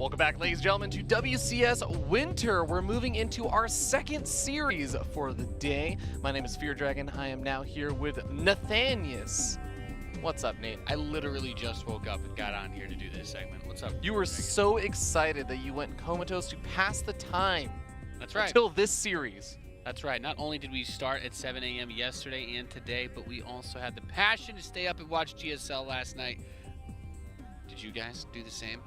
Welcome back, ladies and gentlemen, to WCS Winter. We're moving into our second series for the day. My name is Fear Dragon. I am now here with Nathanius. What's up, Nate? I literally just woke up and got on here to do this segment. What's up? You were so excited that you went comatose to pass the time. That's right. Until this series. That's right. Not only did we start at 7 a.m. yesterday and today, but we also had the passion to stay up and watch GSL last night. Did you guys do the same?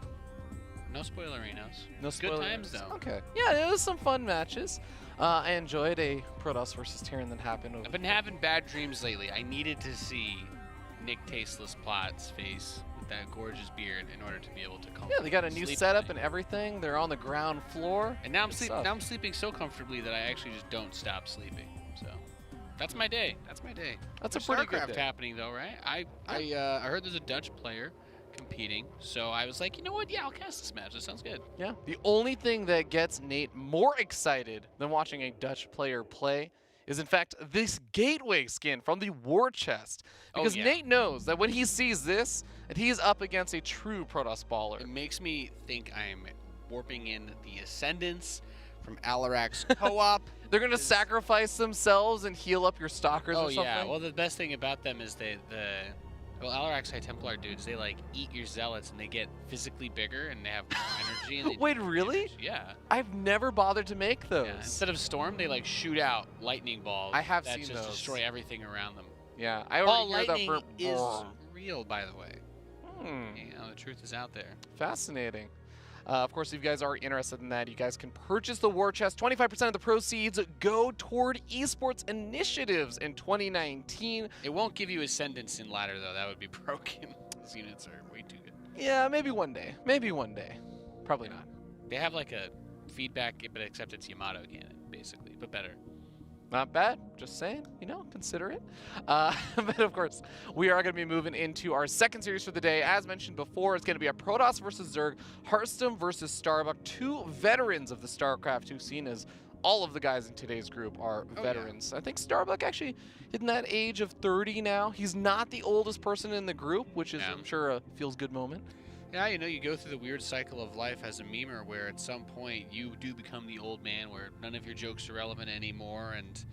No spoilerinos. No spoilerinos. Good times, though. Okay. Yeah, it was some fun matches. I enjoyed a Protoss versus Terran that happened. I've been having bad dreams lately. I needed to see Nick Tasteless Plot's face with that gorgeous beard in order to be able to come. Yeah, they got a new setup and everything. They're on the ground floor. And now I'm sleeping so comfortably that I actually just don't stop sleeping. So that's my day. That's my day. That's a pretty good StarCraft day. happening though, right? I heard there's a Dutch player competing, so I was like, you know what? Yeah, I'll cast this match. That sounds good. Yeah. The only thing that gets Nate more excited than watching a Dutch player play is, in fact, this gateway skin from the war chest. Because Nate knows that when he sees this, that he's up against a true Protoss baller. It makes me think I'm warping in the Ascendants from Alarak's co-op. They're going to sacrifice themselves and heal up your stalkers or something? Oh, yeah. Well, the best thing about them is well, Alarak's High Templar dudes, they like eat your zealots and they get physically bigger and they have more energy. And they Wait, really? Damage. Yeah. I've never bothered to make those. Yeah. Instead of storm, they like shoot out lightning balls. I have that seen just those. Destroy everything around them. Yeah, I Ball already heard lightning that is real, by the way. Hmm. You know, the truth is out there. Fascinating. Of course, if you guys are interested in that, you guys can purchase the war chest. 25% of the proceeds go toward esports initiatives in 2019. It won't give you Ascendants in ladder, though. That would be broken. Those units are way too good. Yeah, maybe one day. Maybe one day. Probably not. They have like a feedback, but except it's Yamato cannon, basically, but better. Not bad. Just saying, you know, consider it. But of course, we are going to be moving into our second series for the day. As mentioned before, it's going to be a Protoss versus Zerg, Harstem versus Starbuck, two veterans of the StarCraft, who've seen as all of the guys in today's group are veterans. I think Starbuck actually hitting that age of 30 now. He's not the oldest person in the group, which is, I'm sure, a feels-good moment. Yeah, you know, you go through the weird cycle of life as a memer where at some point you do become the old man where none of your jokes are relevant anymore and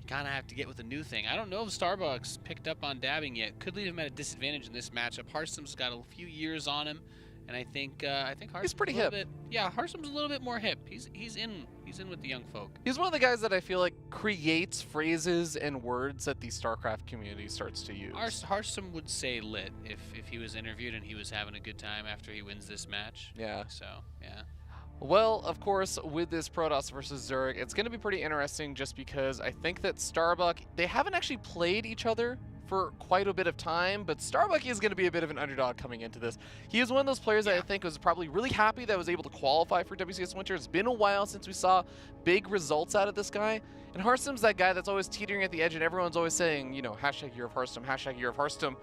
you kind of have to get with a new thing. I don't know if Starbucks picked up on dabbing yet. Could leave him at a disadvantage in this matchup. Harstem's got a few years on him, and I think Harstem's pretty a little hip. Yeah, Harstem's a little bit more hip. He's in with the young folk. He's one of the guys that I feel like creates phrases and words that the StarCraft community starts to use. Harstem would say lit if he was interviewed and he was having a good time after he wins this match. Yeah. So, yeah. Well, of course, with this Protoss versus Zerg, it's going to be pretty interesting just because I think that Starbuck, they haven't actually played each other for quite a bit of time, but Starbuck is going to be a bit of an underdog coming into this. He is one of those players that I think was probably really happy that was able to qualify for WCS Winter. It's been a while since we saw big results out of this guy. And Harstem's that guy that's always teetering at the edge, and everyone's always saying, you know, hashtag year of Harstem, hashtag year of Harstem.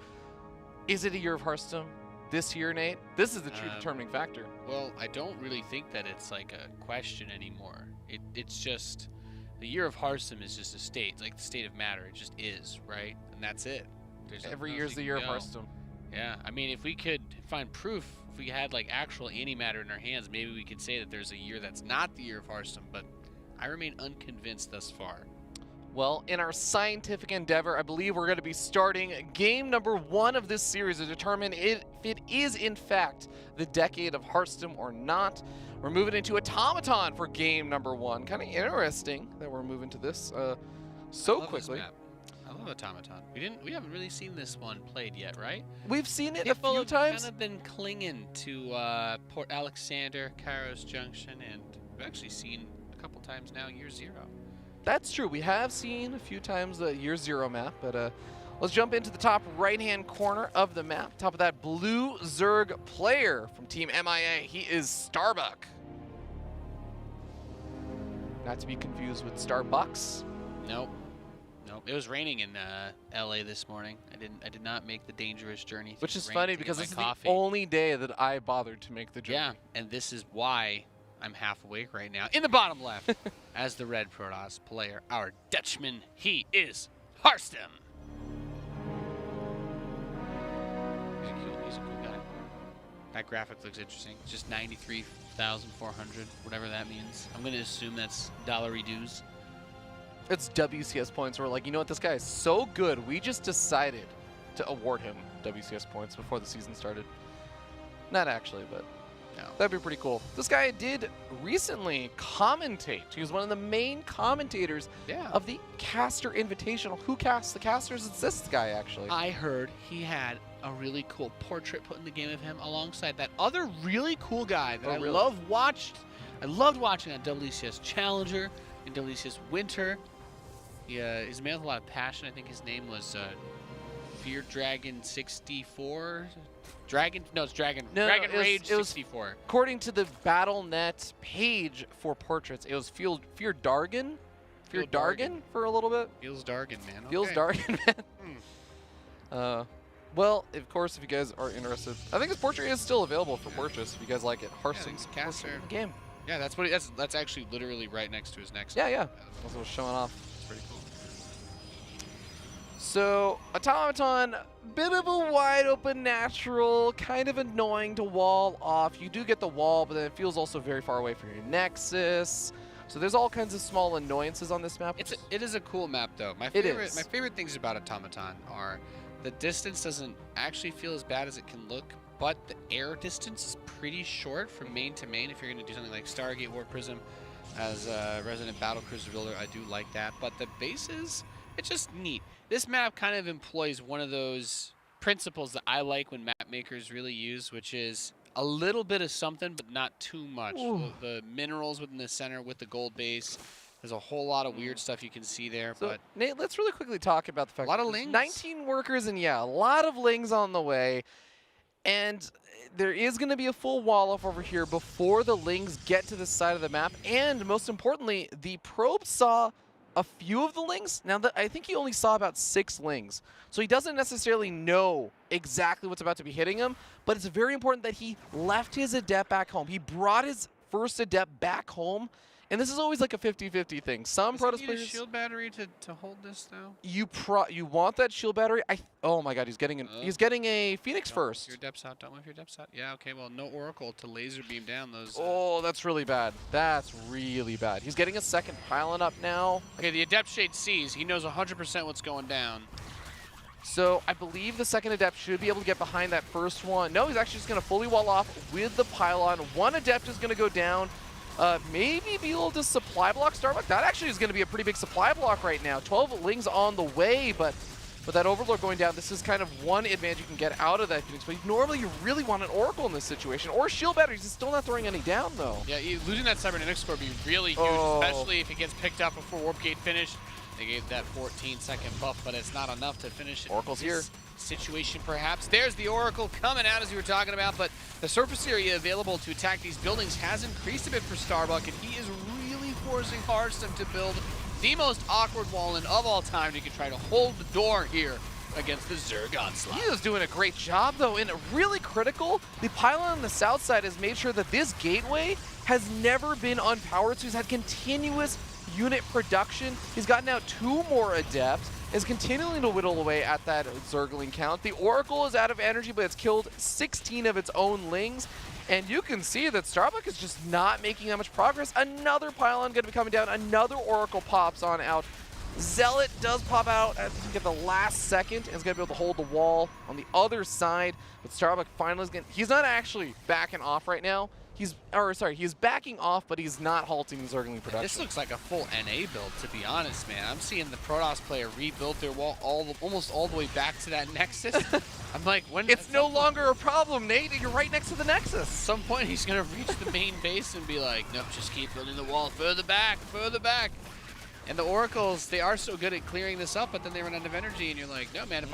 Is it a year of Harstem this year, Nate? This is the true determining factor. Well, I don't really think that it's like a question anymore. It's just... The year of Harstem is just a state, like the state of matter. It just is, right? And that's it. Every year's the year of Harstem. Yeah, I mean, if we could find proof, if we had like actual antimatter in our hands, maybe we could say that there's a year that's not the year of Harstem, but I remain unconvinced thus far. Well, in our scientific endeavor, I believe we're going to be starting game number 1 of this series to determine if it is, in fact, the decade of Harstem or not. We're moving into Automaton for game number 1. Kind of interesting that we're moving to this so quickly. I love Automaton. We haven't really seen this one played yet, right? We've seen it a few times. Kind of been clinging to Port Alexander, Kairos Junction, and we've actually seen a couple times now Year Zero. That's true. We have seen a few times the Year Zero map, but let's jump into the top right-hand corner of the map. Top of that blue Zerg player from Team MIA. He is Starbuck. Not to be confused with Starbucks. Nope. It was raining in LA this morning. I did not make the dangerous journey. Which is funny because this is the only day that I bothered to make the journey. Yeah, and this is why I'm half awake right now. In the bottom left, as the red Protoss player, our Dutchman, he is Harstem. He's a cool guy. That graphic looks interesting. It's just 93,400, whatever that means. I'm going to assume that's dollary dues. It's WCS points. We're like, you know what? This guy is so good. We just decided to award him WCS points before the season started. Not actually, but No. that'd be pretty cool. This guy did recently commentate. He was one of the main commentators of the Caster Invitational. Who casts the casters? It's this guy, actually. I heard he had a really cool portrait put in the game of him alongside that other really cool guy that I loved watching on WCS Challenger and WCS Winter. He's a man with a lot of passion. I think his name was Fear Dragon 64. It's Dragon Rage 64. According to the BattleNet page for portraits, it was Fear Dargan for a little bit. Feels Dargan, man. Feels Dargan, man. Well, of course, if you guys are interested, I think his portrait is still available for purchase. If you guys like it, Harstem's caster game. Yeah, that's actually literally right next to his next. Yeah. That's what was showing off. It's pretty cool. So, Automaton, bit of a wide open natural, kind of annoying to wall off. You do get the wall, but then it feels also very far away from your Nexus. So there's all kinds of small annoyances on this map. It is a cool map, though. My favorite things about Automaton are the distance doesn't actually feel as bad as it can look, but the air distance is pretty short from main to main. If you're going to do something like Stargate War Prism as a resident battlecruiser builder, I do like that. But the bases, it's just neat. This map kind of employs one of those principles that I like when map makers really use, which is a little bit of something, but not too much. The minerals within the center with the gold base. There's a whole lot of weird stuff you can see there. So, but Nate, let's really quickly talk about the fact a lot that of there's lings. 19 workers and, a lot of lings on the way. And there is going to be a full wall off over here before the lings get to the side of the map. And most importantly, the probe saw a few of the lings. Now, I think he only saw about 6 lings. So he doesn't necessarily know exactly what's about to be hitting him. But it's very important that he left his adept back home. He brought his first adept back home. And this is always like a 50-50 thing. Some Protoss players... Does he need a shield battery to hold this, though? You want that shield battery? Oh my god, he's getting a Phoenix first. Your depths out. Don't move your depths out. Yeah, okay, well, no Oracle to laser beam down those... Oh, that's really bad. That's really bad. He's getting a second pylon up now. Okay, the Adept Shade sees. He knows 100% what's going down. So I believe the second Adept should be able to get behind that first one. No, he's actually just going to fully wall off with the pylon. One Adept is going to go down. Maybe be able to supply block Starbuck. That actually is going to be a pretty big supply block right now. 12 lings on the way, but with that Overlord going down, this is kind of one advantage you can get out of that Phoenix. But normally you really want an Oracle in this situation, or shield batteries. He's still not throwing any down, though. Yeah, losing that Cybernetics score would be really huge, especially if it gets picked up before Warp Gate finished. They gave that 14-second buff, but it's not enough to finish it. Oracle's here. Situation perhaps. There's the Oracle coming out as you were talking about, but the surface area available to attack these buildings has increased a bit for Starbuck, and he is really forcing Harstem to build the most awkward wall in of all time to try to hold the door here against the Zerg onslaught. He is doing a great job, though, and really critical. The pylon on the south side has made sure that this gateway has never been unpowered, so he's had continuous unit production. He's gotten out 2 more adepts, is continuing to whittle away at that Zergling count. The Oracle is out of energy, but it's killed 16 of its own lings. And you can see that Starbuck is just not making that much progress. Another pylon going to be coming down. Another Oracle pops on out. Zealot does pop out at the last second and is going to be able to hold the wall on the other side. But Starbuck finally is going to... He's not actually backing off right now. He's backing off, but he's not halting the Zergling production. This looks like a full NA build, to be honest, man. I'm seeing the Protoss player rebuild their wall almost all the way back to that Nexus. I'm like, when... It's no longer a problem, Nate. You're right next to the Nexus. At some point, he's going to reach the main base and be like, nope, just keep building the wall further back, further back. And the Oracles, they are so good at clearing this up, but then they run out of energy, and you're like, no, man,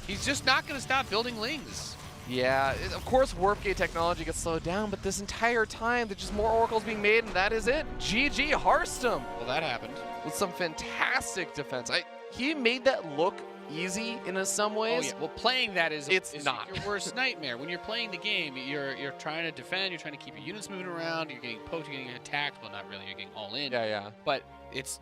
he's just not going to stop building lings. Yeah, of course Warp Gate technology gets slowed down, but this entire time there's just more Oracles being made, and that is it. GG Harstem. Well, that happened. With some fantastic defense. He made that look easy in some ways. Oh, yeah. Well, playing that is not your worst nightmare. When you're playing the game, you're trying to defend, you're trying to keep your units moving around, you're getting poked, you're getting attacked. Well, not really, you're getting all in. Yeah. But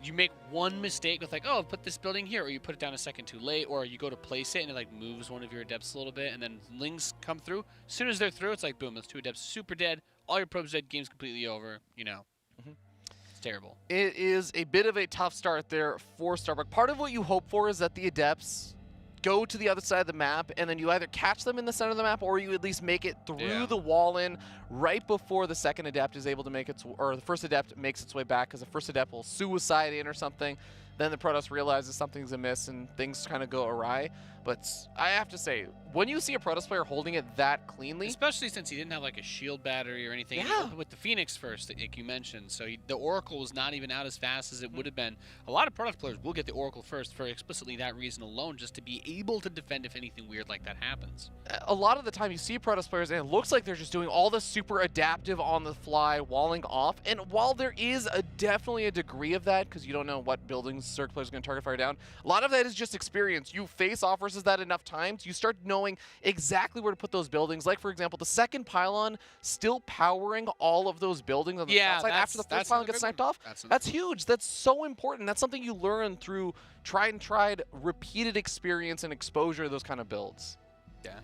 you make one mistake with like, oh, put this building here, or you put it down a second too late, or you go to place it and it like moves one of your adepts a little bit, and then lings come through. As soon as they're through, it's like boom, those 2 adepts super dead. All your probes dead. Game's completely over. You know, it's terrible. It is a bit of a tough start there for Starbuck. Part of what you hope for is that the adepts go to the other side of the map, and then you either catch them in the center of the map, or you at least make it through the wall in right before the second adept is able to make its, or the first adept makes its way back, because the first adept will suicide in or something. Then the Protoss realizes something's amiss and things kind of go awry. But I have to say, when you see a Protoss player holding it that cleanly, especially since he didn't have like a shield battery or anything, yeah, with the Phoenix first, like you mentioned, so the Oracle was not even out as fast as it would have been. A lot of Protoss players will get the Oracle first for explicitly that reason alone, just to be able to defend if anything weird like that happens. A lot of the time you see Protoss players and it looks like they're just doing all the super adaptive on the fly walling off, and while there is definitely a degree of that, because you don't know what buildings Zerg players are going to target fire down, a lot of that is just experience. You face off versus that enough times, you start knowing exactly where to put those buildings. Like, for example, the second pylon still powering all of those buildings on the south side after the first pylon gets sniped off. That's huge. That's so important. That's something you learn through tried, repeated experience and exposure to those kind of builds. Yeah.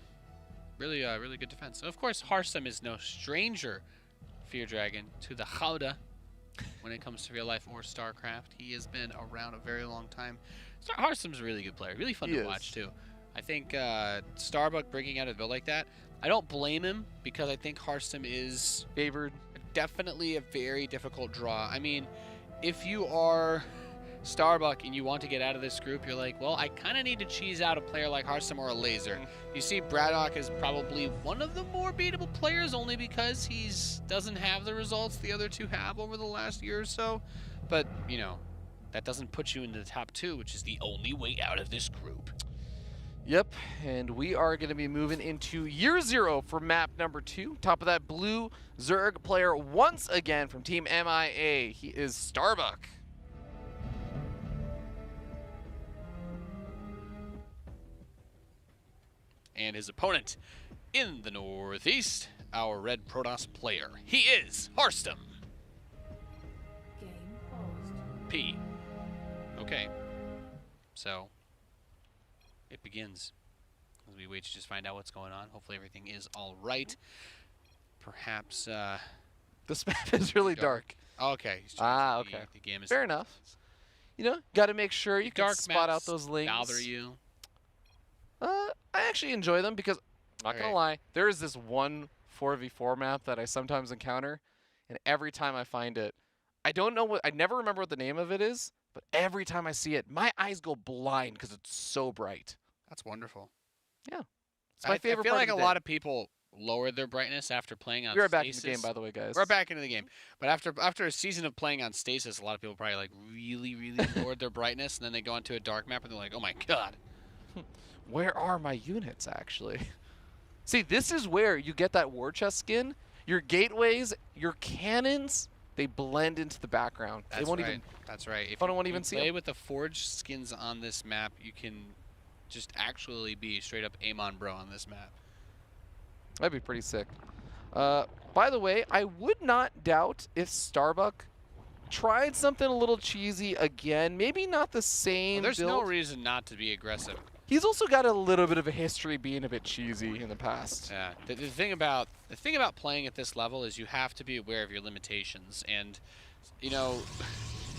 Really, really good defense. Of course, Harstem is no stranger, Fear Dragon, to the Gouda when it comes to real life or StarCraft. He has been around a very long time. Harstem's a really good player. Really fun to watch, too. I think Starbuck bringing out a build like that, I don't blame him, because I think Harstem is favored. Definitely a very difficult draw. I mean, if you are Starbuck and you want to get out of this group, you're like, well, I kind of need to cheese out a player like Harstem or a Laser. You see Braddock is probably one of the more beatable players, only because he doesn't have the results the other two have over the last year or so. But, you know, that doesn't put you into the top 2, which is the only way out of this group. Yep, and we are going to be moving into year 0 for map number 2. Top of that blue Zerg player once again from Team MIA. He is Starbuck. And his opponent in the northeast, our red Protoss player. He is Harstem. Game paused. P. Okay. So it begins as we wait to just find out what's going on. Hopefully everything is all right. Perhaps this map is really dark. Okay. Okay. The game is fair enough. You know, got to make sure you can spot out those links. Bother you? I actually enjoy them because, not gonna lie, there is this one 4v4 map that I sometimes encounter, and every time I find it, I never remember what the name of it is, but every time I see it, my eyes go blind because it's so bright. That's wonderful. Yeah. It's my favorite I feel part like of the a day. lot of people lowered their brightness after playing on We're Stasis. back in the game, by the way, guys. We're back into the game. But after a season of playing on Stasis, a lot of people probably like really lowered their brightness, and then they go into a dark map and they're like, oh my god. Where are my units, actually? See, this is where you get that war chest skin. Your gateways, your cannons, they blend into the background. That's they won't right. even. That's right. If I won't even see play them. with the forged skins on this map, you can just actually be straight up Amon Bro on this map. That'd be pretty sick. By the way, I would not doubt if Starbuck tried something a little cheesy again. Maybe not the same There's build. no reason not to be aggressive. He's also got a little bit of a history being a bit cheesy in the past. Yeah. The thing about playing at this level is you have to be aware of your limitations, and you know,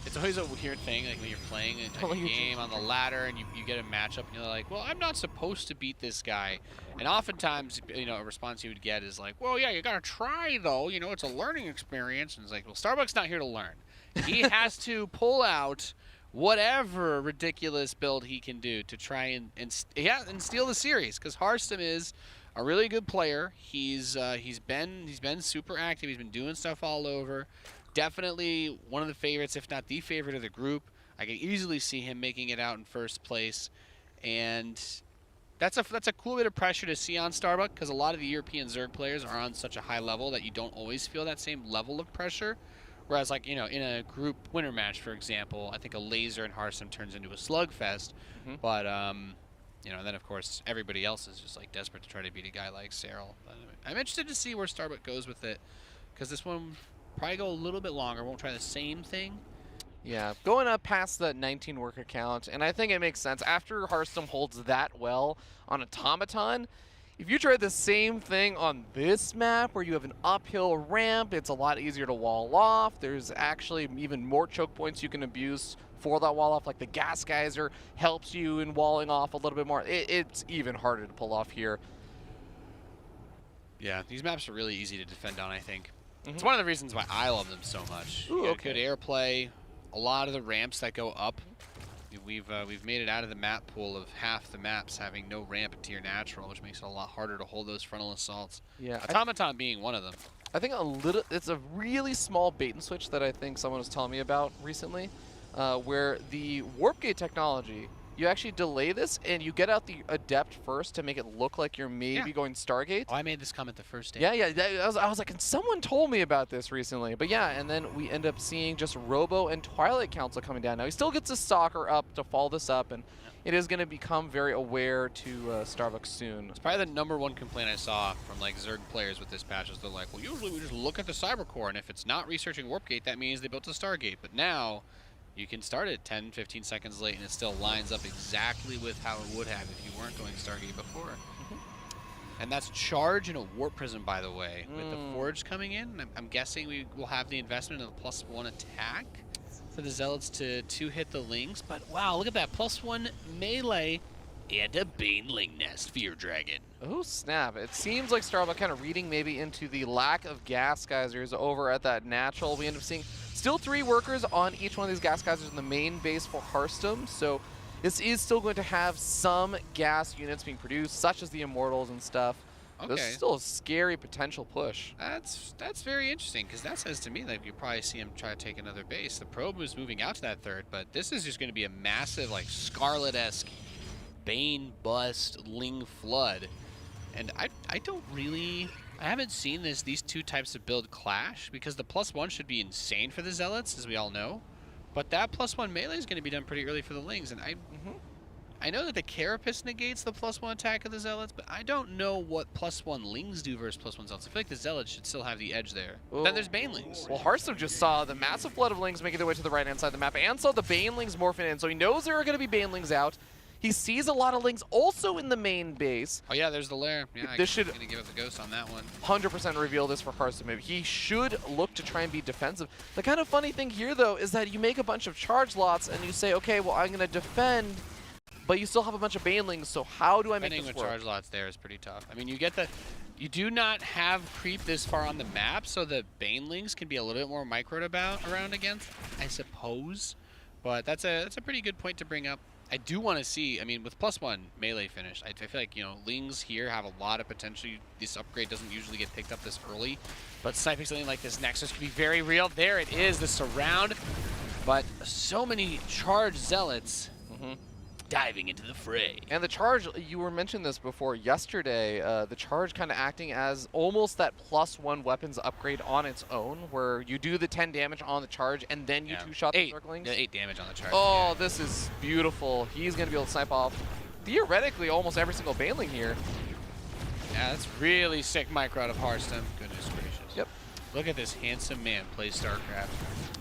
it's always a weird thing, like when you're playing a game on the ladder and you get a matchup and you're like, well, I'm not supposed to beat this guy. And oftentimes, you know, a response you would get is like, well, yeah, you gotta try though, you know, it's a learning experience. And it's like, well, Starbuck's not here to learn. He has to pull out whatever ridiculous build he can do to try and steal the series, because Harstem is a really good player. He's been super active. He's been doing stuff all over. Definitely one of the favorites, if not the favorite of the group. I can easily see him making it out in first place, and that's a cool bit of pressure to see on Starbuck, because a lot of the European Zerg players are on such a high level that you don't always feel that same level of pressure. Whereas, like, you know, in a group winter match, for example, I think a Laser and Harstem turns into a slugfest. But, you know, then, of course, everybody else is just, like, desperate to try to beat a guy like Cyril. I'm interested to see where Starbuck goes with it, because this one probably go a little bit longer. Won't try the same thing. Yeah, going up past that 19 worker count, and I think it makes sense. After Harstem holds that well on Automaton, if you try the same thing on this map where you have an uphill ramp, it's a lot easier to wall off. There's actually even more choke points you can abuse for that wall off, like the gas geyser helps you in walling off a little bit more. It's even harder to pull off here. Yeah, these maps are really easy to defend on, I think. It's one of the reasons why I love them so much. Ooh, You got okay. good airplay, a lot of the ramps that go up. We've made it out of the map pool of half the maps having no ramp into your natural, which makes it a lot harder to hold those frontal assaults. Yeah, Automaton being one of them. I think it's a really small bait and switch that I think someone was telling me about recently, where the warp gate technology, you actually delay this and you get out the adept first to make it look like you're maybe going Stargate. Oh, I made this comment the first day. Yeah, I was like, and someone told me about this recently. But yeah, and then we end up seeing just Robo and Twilight Council coming down. Now he still gets his Stalker up to follow this up, and it is going to become very aware to Starbuck soon. It's probably the #1 complaint I saw from like Zerg players with this patch is they're like, well, usually we just look at the Cybercore, and if it's not researching Warpgate, that means they built a Stargate. But now you can start it 10, 15 seconds late, and it still lines up exactly with how it would have if you weren't going Stargate before. And that's charge and a Warp Prism, by the way. With the Forge coming in, I'm guessing we will have the investment of the +1 attack for the Zealots to hit the Lings. But wow, look at that, +1 melee and a Baneling Nest Fear Dragon. Oh snap, it seems like Starbuck kind of reading maybe into the lack of gas geysers over at that natural. We end up seeing still 3 workers on each one of these gas geysers in the main base for Harstem, so this is still going to have some gas units being produced, such as the Immortals and stuff. Okay. This is still a scary potential push. That's very interesting, because that says to me that you probably see him try to take another base. The probe was moving out to that third, but this is just going to be a massive, like, Scarlet-esque Bane bust Ling flood. And I haven't seen these two types of build clash, because the +1 should be insane for the Zealots, as we all know. But that +1 melee is going to be done pretty early for the Lings, and I know that the Carapace negates the +1 attack of the Zealots, but I don't know what +1 Lings do versus +1 Zealots. I feel like the Zealots should still have the edge there. Ooh. Then there's Banelings. Well, Harstem just saw the massive flood of Lings making their way to the right-hand side of the map and saw the Banelings morphing in, so he knows there are going to be Banelings out. He sees a lot of Lings also in the main base. Oh yeah, there's the lair. Yeah, This should gonna give up the ghost on that one. 100% reveal this for Harstem. He should look to try and be defensive. The kind of funny thing here, though, is that you make a bunch of charge lots and you say, okay, well, I'm going to defend, but you still have a bunch of Banelings, so how do I make Defending this with work? charge lots there is pretty tough. I mean, you do not have creep this far on the map, so the Banelings can be a little bit more microed around against, I suppose. But that's a pretty good point to bring up. I do want to see, I mean, with +1 melee finish, I feel like, you know, Lings here have a lot of potential. This upgrade doesn't usually get picked up this early, but sniping something like this Nexus could be very real. There it is, the surround. But so many charged Zealots diving into the fray. And the charge, you were mentioning this before yesterday, the charge kind of acting as almost that +1 weapons upgrade on its own, where you do the 10 damage on the charge and then you two-shot the circlings. Yeah, 8 damage on the charge. Oh, yeah. this is beautiful. He's going to be able to snipe off, theoretically, almost every single Baneling here. Yeah, that's really sick micro out of Harstem. Goodness gracious. Yep. Look at this handsome man play StarCraft.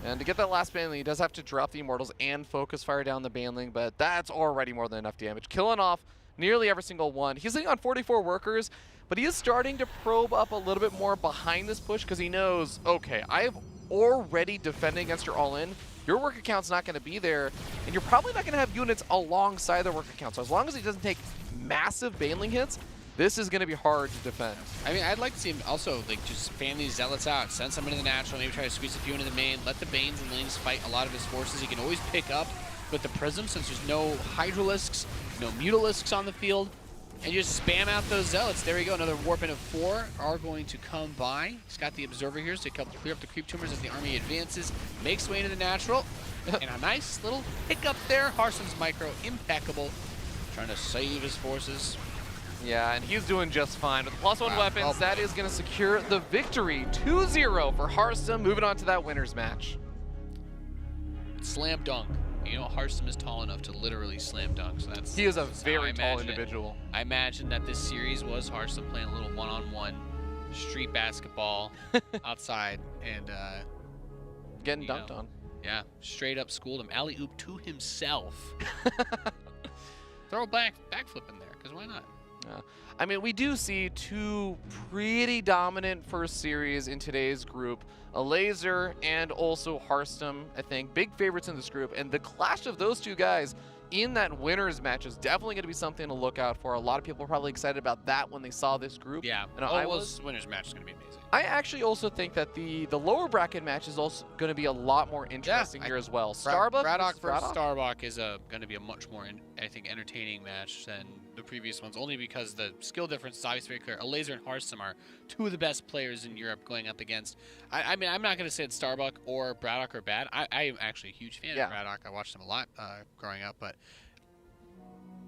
And to get that last Baneling, he does have to drop the Immortals and focus fire down the Baneling, but that's already more than enough damage. Killing off nearly every single one. He's sitting on 44 workers, but he is starting to probe up a little bit more behind this push because he knows, okay, I've already defending against your all-in. Your worker count's not going to be there, and you're probably not going to have units alongside the worker count. So as long as he doesn't take massive Baneling hits, this is going to be hard to defend. I mean, I'd like to see him also, like, just fan these Zealots out, send some into the natural, maybe try to squeeze a few into the main, let the Banes and Lings fight a lot of his forces. He can always pick up with the Prism since there's no Hydralisks, no Mutalisks on the field, and just spam out those Zealots. There we go, another warp in of 4 are going to come by. He's got the Observer here to help clear up the creep tumors as the army advances, makes way into the natural, and a nice little hiccup there. Harstem's micro, impeccable, trying to save his forces. Yeah, and he's doing just fine. With +1 weapons, that is going to secure the victory. 2-0 for Harstem, moving on to that winner's match. Slam dunk. You know, Harstem is tall enough to literally slam dunk. So that's He is a that's how very I tall imagine it. individual. I imagine that this series was Harstem playing a little one-on-one street basketball outside and Getting you dunked know, on. Yeah, straight up schooled him. Alley-oop to himself. Throw a backflip in there, because why not? I mean, we do see two pretty dominant first series in today's group. A Laser and also Harstem, I think, big favorites in this group. And the clash of those two guys in that winners match is definitely going to be something to look out for. A lot of people are probably excited about that when they saw this group. Yeah, I know I was. winners match is going to be amazing. I actually also think that the lower bracket match is also going to be a lot more interesting here as well. Starbuck Braddock versus Starbuck is going to be a much more, I think, entertaining match than the previous ones, only because the skill difference is obviously very clear. A Laser and Harstem are two of the best players in Europe going up against. I mean, I'm not going to say that Starbuck or Braddock are bad. I am actually a huge fan of Braddock. I watched them a lot growing up, but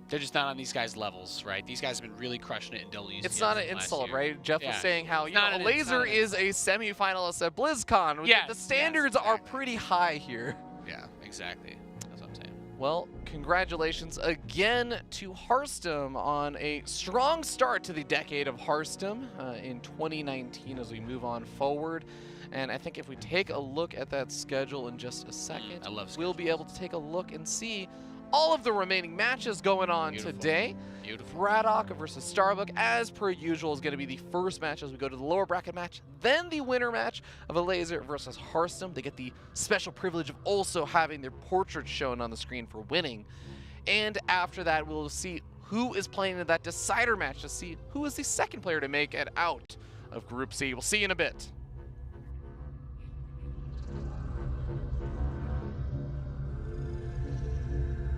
they're just not on these guys' levels, right? These guys have been really crushing it in WCS. It's not an insult, right? Jeff was saying how, you know, a Laser is a semifinalist at BlizzCon. Yes, the standards are pretty high here. Yeah, exactly. That's what I'm saying. Well, congratulations again to Harstem on a strong start to the decade of Harstem in 2019 as we move on forward. And I think if we take a look at that schedule in just a second, we'll be able to take a look and see all of the remaining matches going on today. Beautiful. Braddock versus Starbuck, as per usual, is going to be the first match as we go to the lower bracket match. Then the winner match of a Laser versus Harstem. They get the special privilege of also having their portrait shown on the screen for winning. And after that, we'll see who is playing in that decider match to see who is the second player to make it out of Group C. We'll see you in a bit.